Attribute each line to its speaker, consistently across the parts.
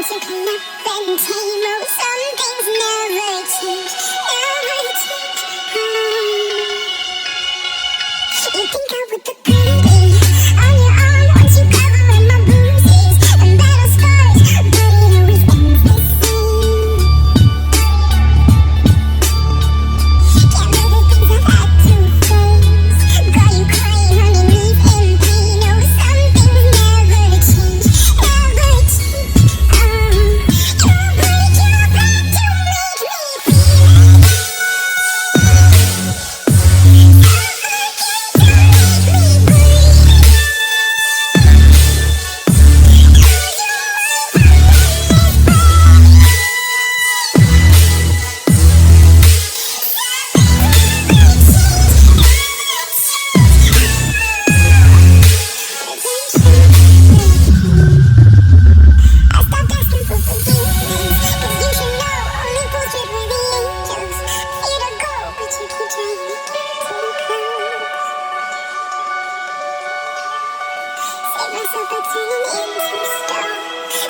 Speaker 1: to clean up and tame. Oh, some things never change, never change. You think I would look pretty on your arm once you cover in my bruises and battle scars, but it always ends the same. Can't bear the things I've had to face. Got you crying underneath in pain. Oh, some things never change, never change. You break your back to make me feel like I stopped asking for forgiveness, 'cause you should know only bullshit with the angels. You to go, but you keep trying to come. Save myself by turning into stone.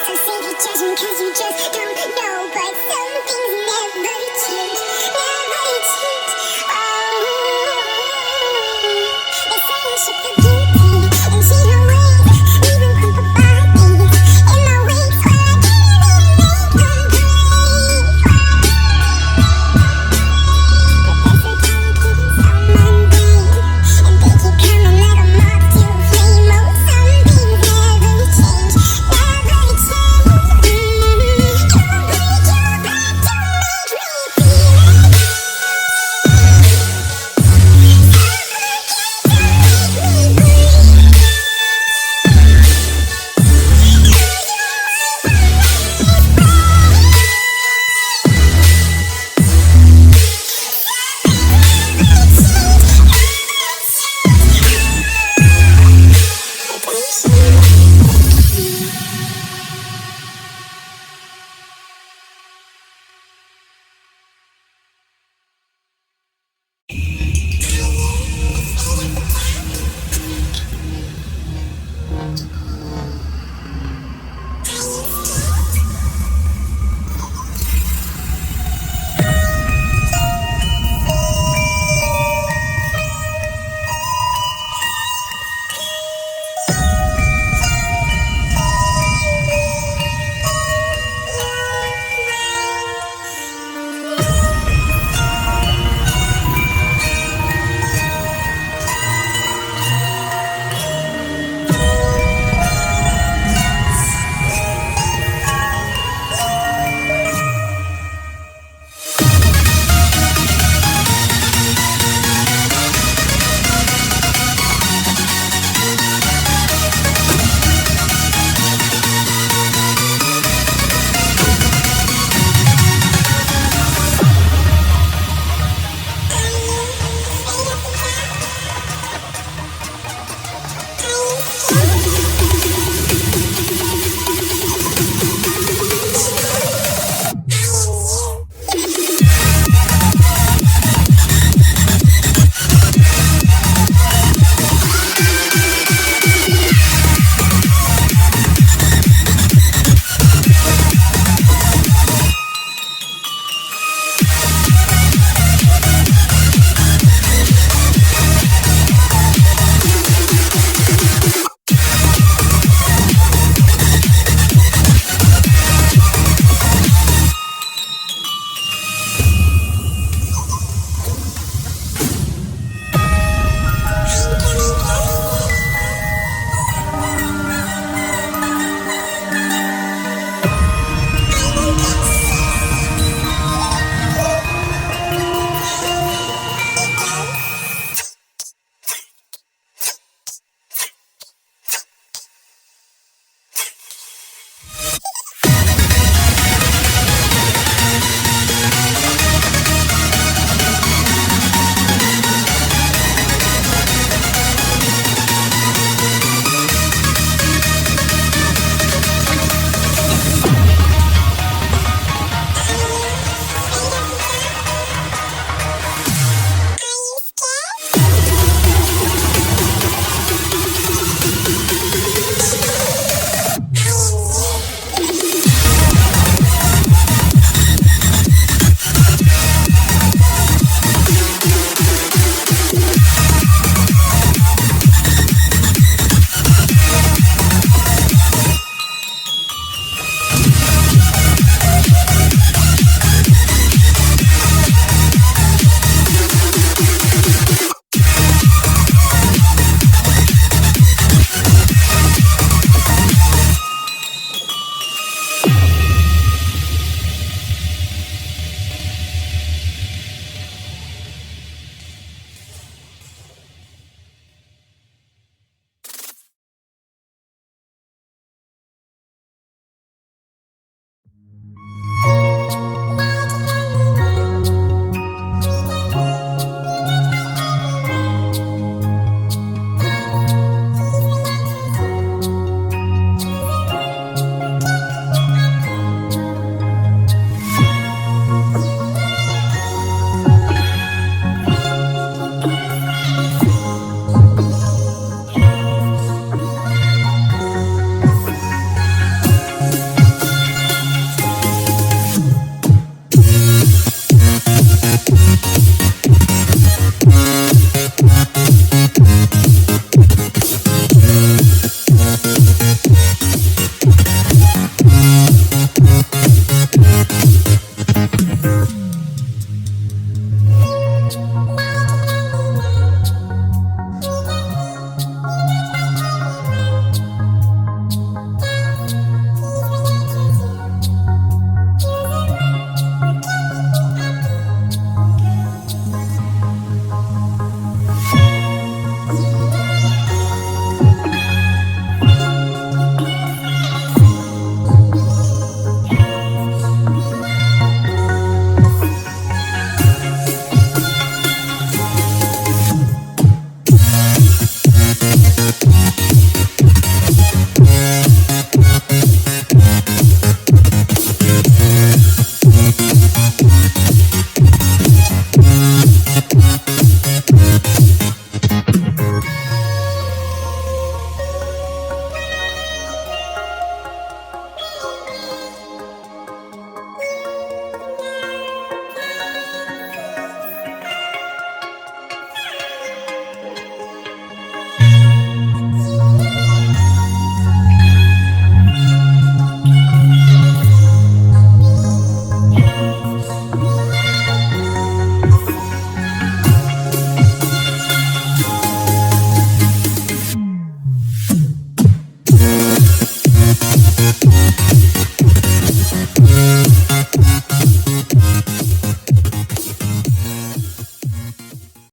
Speaker 1: So save your judgment 'cause you just don't know. But some things never change, never change. Oh, they say and ship the